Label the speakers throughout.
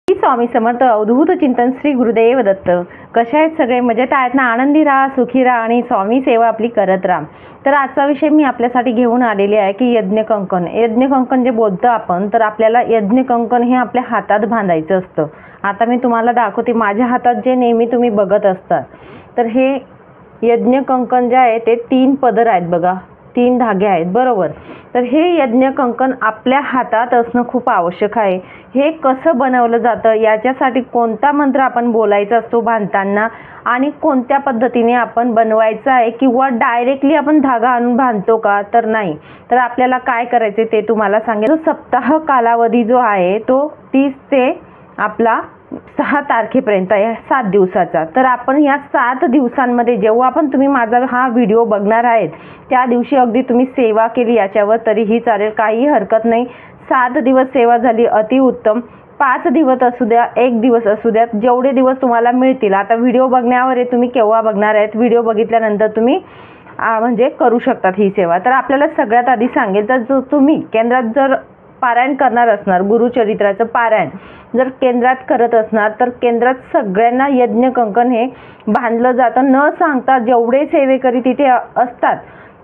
Speaker 1: श्री स्वामी समर्थ अवधूत चिंतन श्री गुरुदेव दत्त. कशा आहेत सगळे? मजेत आहेत ना? आनंदी राहा, सुखी राहा आणि स्वामी सेवा आपली करत राहा. तर आजचा विषय मी आपल्यासाठी घेऊन आलेली आहे की यज्ञकंकण. यज्ञकंकण जे बोलतो आपण, तर आपल्याला यज्ञकंकण हे आपल्या हातात बांधायचं असतं. आता मी तुम्हाला दाखवते माझ्या हातात जे नेहमी तुम्ही बघत असतात. तर हे यज्ञकंकण जे आहे ते 3 पदर आहेत बघा, 3 धागे आहेत बरोबर. तर हे यज्ञकंकण आपल्या हातात असणं खूप आवश्यक आहे. हे कसं बनवलं जातं, याच्यासाठी कोणता मंत्र आपण बोलायचा असतो बांधताना आणि कोणत्या पद्धतीने आपण बनवायचं आहे, किंवा डायरेक्टली आपण धागा आणून बांधतो का, तर नाही. तर आपल्याला काय करायचे ते तुम्हाला सांगेल. सप्ताह कालावधी जो आहे तो 30 ते आपला 6 तारखेपर्यंत आहे, 7 दिवसाचा. तर आपण या 7 दिवसांमध्ये जेव्हा पण तुम्ही माझा हा व्हिडिओ बघणार आहेत त्या दिवशी अगदी तुम्ही सेवा केली याच्यावर तरीही चालेल, काही हरकत नाही. 7 दिवस सेवा झाली अतिउत्तम. 5 दिवस असू द्या, 1 दिवस असू द्या, जेवढे दिवस तुम्हाला मिळतील. आता व्हिडिओ बघण्यावर आहे तुम्ही केव्हा बघणार आहेत. व्हिडिओ बघितल्यानंतर तुम्ही म्हणजे करू शकतात ही सेवा. तर आपल्याला सगळ्यात आधी सांगेल, तर जो तुम्ही केंद्रात जर पारायण करणार असणार, गुरुचरित्राचं पारायण जर केंद्रात करत असणार, तर केंद्रात सगळ्यांना यज्ञकंकण हे बांधलं जातं. न सांगता जेवढे सेवेकरी तिथे असतात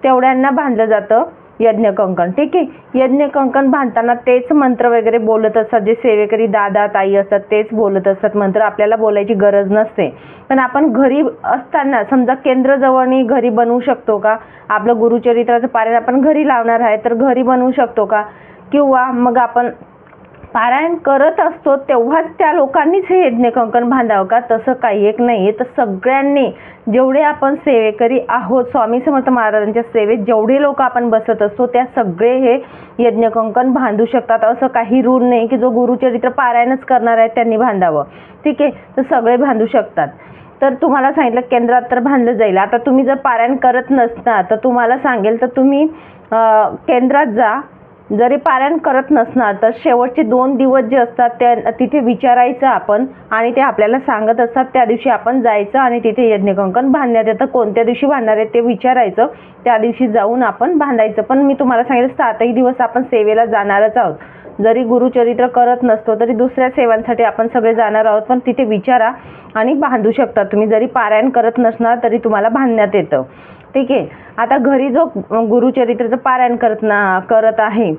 Speaker 1: तेवढ्यांना बांधलं जातं यज्ञकंकण. ठीक आहे. यज्ञकंकण बांधताना तेच मंत्र वगैरे बोलत असतात, जे सेवेकरी दादा ताई असतात तेच बोलत असतात मंत्र. आपल्याला बोलायची गरज नसते. पण आपण घरी असताना समजा केंद्र जवळनी घरी बनवू शकतो का? आपलं गुरुचरित्राचं पारायण आपण घरी लावणार आहे तर घरी बनवू शकतो का? किंवा मग आपण पारायण करत असतो तेव्हाच त्या लोकांनीच हे यज्ञकंकण बांधावं का? तसं काही एक नाही. तर सगळ्यांनी, जेवढे आपण सेवेकरी आहोत स्वामी समर्थ महाराजांच्या सेवेत जेवढे लोक आपण बसत असतो त्या सगळे हे यज्ञकंकण बांधू शकतात. असं काही रूल नाही की जो गुरुचरित्र पारायणच करणार आहे त्यांनी बांधावं. ठीक आहे. तर सगळे बांधू शकतात. तर तुम्हाला सांगितलं केंद्रात तर बांधलं जाईल. आता तुम्ही जर पारायण करत नसता तर तुम्हाला सांगेल, तर तुम्ही केंद्रात जा. जरी पारायण करत नसणार तर शेवटचे 2 दिवस जे असतात त्या तिथे विचारायचं आपण, आणि ते आपल्याला सांगत असतात. त्या दिवशी आपण जायचं आणि तिथे यज्ञकंकण बांधण्यात येतं. कोणत्या दिवशी बांधणार आहे ते विचारायचं, त्या दिवशी जाऊन आपण बांधायचं. पण मी तुम्हाला सांगितलं 7ही दिवस आपण सेवेला जाणारच आहोत. जरी गुरुचरित्र करत नसतो तरी दुसऱ्या सेवांसाठी आपण सगळे जाणार आहोत. पण तिथे विचारा आणि बांधू शकता तुम्ही. जरी पारायण करत नसणार तरी तुम्हाला बांधण्यात येतं. ठीक आहे. आता घरी जो गुरुचरित्राचं पारायण करत आहे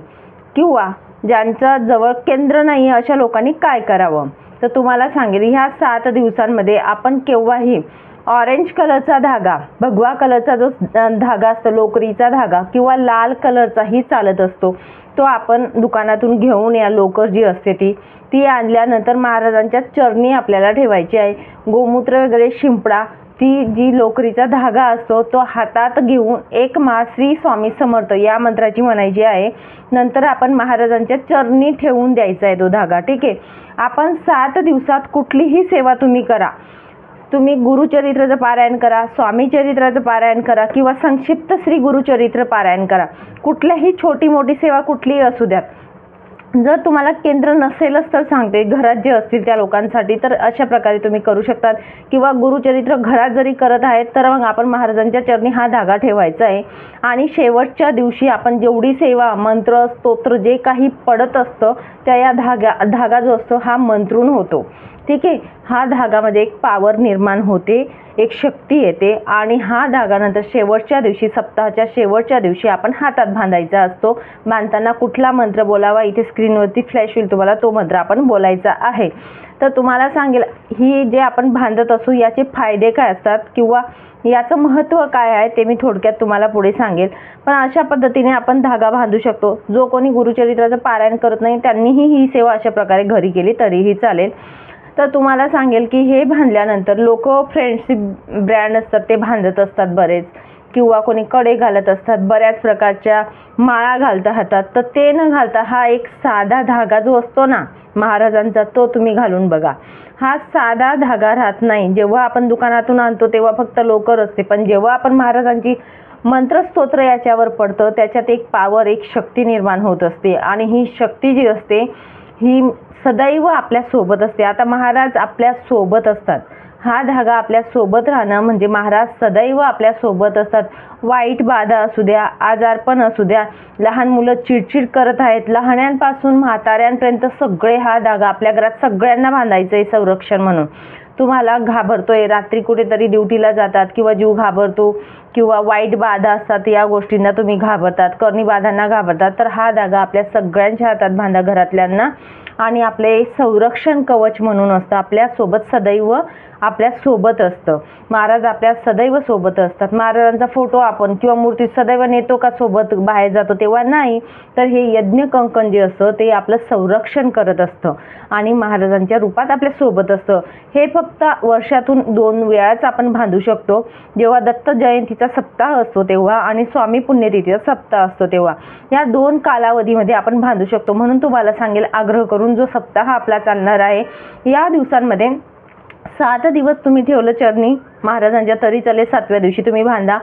Speaker 1: किंवा ज्यांच्या जवळ केंद्र नाही अशा लोकांनी काय करावं, तर तुम्हाला सांगेल ह्या 7 दिवसांमध्ये आपण केव्हाही ऑरेंज कलरचा धागा, भगवा कलरचा जो धागा असतो, लोकरीचा धागा किंवा लाल कलरचाही चालत असतो, तो आपण दुकानातून घेऊन या. लोकर जी असते ती आणल्यानंतर महाराजांच्या चरणी आपल्याला ठेवायची आहे. गोमूत्र वगैरे शिंपडा, ती जी लोकरीचा धागा असतो तो हातात घेऊन एक श्री स्वामी समर्थ या मंत्राची म्हणायची आहे. नंतर आपण महाराजांच्या चरणी ठेवून द्यायचा आहे तो धागा. ठीक आहे. आपण 7 दिवसात कुठलीही सेवा तुम्ही करा. तुम्ही गुरुचरित्राचं पारायण करा, स्वामी चरित्राचं पारायण करा किंवा संक्षिप्त श्री गुरुचरित्र पारायण करा. कुठल्याही छोटी मोठी सेवा कुठलीही असू द्या. जर तुम्हाला केंद्र नसेलच तर सांगते, घरात जे असतील त्या लोकांसाठी तर अशा प्रकारे तुम्ही करू शकतात. किंवा गुरुचरित्र घरात जरी करत आहेत तर मग आपण महाराजांच्या चरणी हा धागा ठेवायचा आहे. आणि शेवटच्या दिवशी आपण जेवढी सेवा, मंत्र, स्तोत्र जे काही पडत असतं त्या या धागा जो असतो हा मंत्रून होतो. ठीक आहे. हा धागामध्ये एक पावर निर्माण होते, एक शक्ती येते. आणि हा धागा नंतर शेवटच्या दिवशी, सप्ताहाच्या शेवटच्या दिवशी आपण हातात बांधायचा असतो. बांधताना कुठला मंत्र बोलावा इथे स्क्रीनवरती फ्लॅश होईल तुम्हाला, तो मंत्र आपण बोलायचा आहे. तर तुम्हाला सांगेल ही जे आपण बांधत असू याचे फायदे काय असतात किंवा याचं महत्त्व काय आहे ते मी थोडक्यात तुम्हाला पुढे सांगेल. पण अशा पद्धतीने आपण धागा बांधू शकतो. जो कोणी गुरुचरित्राचं पारायण करत नाही त्यांनीही ही सेवा अशा प्रकारे घरी केली तरीही चालेल. तर तुम्हाला सांगेल की हे बांधल्यानंतर लोक फ्रेंडशिप ब्रँड असतात ते बांधत असतात बरेच, किंवा कोणी कडे घालत असतात, बऱ्याच प्रकारच्या माळा घालता हातात. तर ते न घालता हा एक साधा धागा जो असतो ना महाराजांचा, तो तुम्ही घालून बघा. हा साधा धागा राहत नाही. जेव्हा आपण दुकानातून आणतो तेव्हा फक्त लोकर असते, पण जेव्हा आपण महाराजांची मंत्रस्तोत्र याच्यावर पडतं त्याच्यात एक पावर, एक शक्ती निर्माण होत असते. आणि ही शक्ती जी असते ही सदैव आपल्या सोबत असते. आता महाराज आपल्या सोबत असतात हा धागा आपल्या सोबत राहणं म्हणजे महाराज सदैव आपल्या सोबत असतात. वाईट बाधा असू द्या, आजारपण असू द्या, लहान मुलं चिडचिड करत आहेत, लहान्यांपासून म्हाताऱ्यांपर्यंत सगळे हा धागा आपल्या घरात सगळ्यांना बांधायचं आहे संरक्षण म्हणून. तुम्हाला घाबरतोय, रात्री कुठेतरी ड्युटीला जातात किंवा जीव घाबरतो किंवा वाईट बाधा असतात, या गोष्टींना तुम्ही घाबरतात, करणी बाधांना घाबरतात, तर हा धागा आपल्या सगळ्यांच्या हातात बांधा घरातल्यांना. आणि आपले संरक्षण कवच म्हणून असतं, आपल्या सोबत सदैव आपल्या सोबत असतं. महाराज आपल्या सदैव सोबत असतात. महाराजांचा फोटो आपण किंवा मूर्ती सदैव नेतो का सोबत बाहेर जातो तेव्हा नाही, तर हे यज्ञ कंकण जे असतं ते आपलं संरक्षण करत असतं आणि महाराजांच्या रूपात आपल्या सोबत असतं. हे फक्त वर्षातून 2 वेळाच आपण बांधू शकतो, जेव्हा दत्त जयंतीचा सप्ताह असतो तेव्हा आणि स्वामी पुण्यतिथीचा सप्ताह असतो तेव्हा. या 2 कालावधीमध्ये आपण बांधू शकतो. म्हणून तुम्हाला सांगेल आग्रह करून, जो सप्ताह आपला चालणार आहे या दिवसांमध्ये 7 दिवस तुम्ही ठेवलं चरणी महाराजांच्या तरी चालेल, 7व्या दिवशी तुम्ही बांधा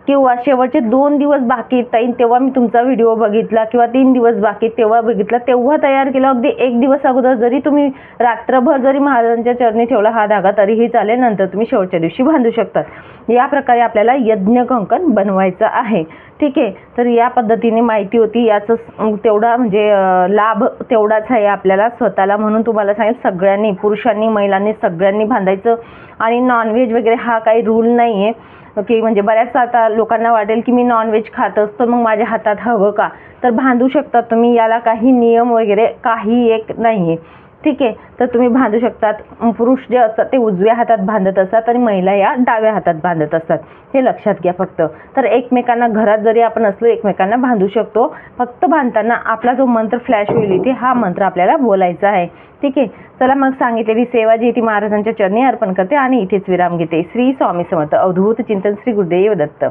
Speaker 1: किंवा शेवटचे 2 दिवस बाकी येईल तेव्हा मी तुमचा व्हिडिओ बघितला किंवा 3 दिवस बाकी तेव्हा बघितला तेव्हा तयार केला. अगदी 1 दिवस अगोदर जरी तुम्ही रात्रभर जरी महाराजांच्या चरणी ठेवला हा धागा तरीही चालेल, नंतर तुम्ही शेवटच्या दिवशी बांधू शकतात. या प्रकारे आपल्याला यज्ञ कंकण बनवायचं आहे. ठीक आहे, तर या पद्धतीने माहिती होती. याचं तेवढा म्हणजे लाभ तेवढाच आहे आपल्याला स्वतःला. म्हणून तुम्हाला सांगेल सगळ्यांनी, पुरुषांनी महिलांनी सगळ्यांनी बांधायचं. आणि नॉनव्हेज वगैरे हा काही रूल नाही आहे की म्हणजे बऱ्याच आता लोकांना वाटेल की मी नॉनव्हेज खात असतो मग माझ्या हातात हवं का, तर बांधू शकता तुम्ही. याला काही नियम वगैरे काही एक नाही आहे. ठीक आहे, तर तुम्ही बांधू शकतात. पुरुष जे असतात ते उजव्या हातात बांधत असतात आणि महिला या डाव्या हातात बांधत असतात, हे लक्षात घ्या फक्त. तर एकमेकांना घरात जरी आपण असलो एकमेकांना बांधू शकतो. फक्त बांधताना आपला जो मंत्र फ्लॅश होईल इथे हा मंत्र आपल्याला बोलायचा आहे. ठीक आहे, चला मग सांगितलेली सेवा जी ती महाराजांच्या चरणी अर्पण करते आणि इथेच विराम घेते. श्री स्वामी समर्थ. अवधूत चिंतन. श्री गुरुदेव दत्त.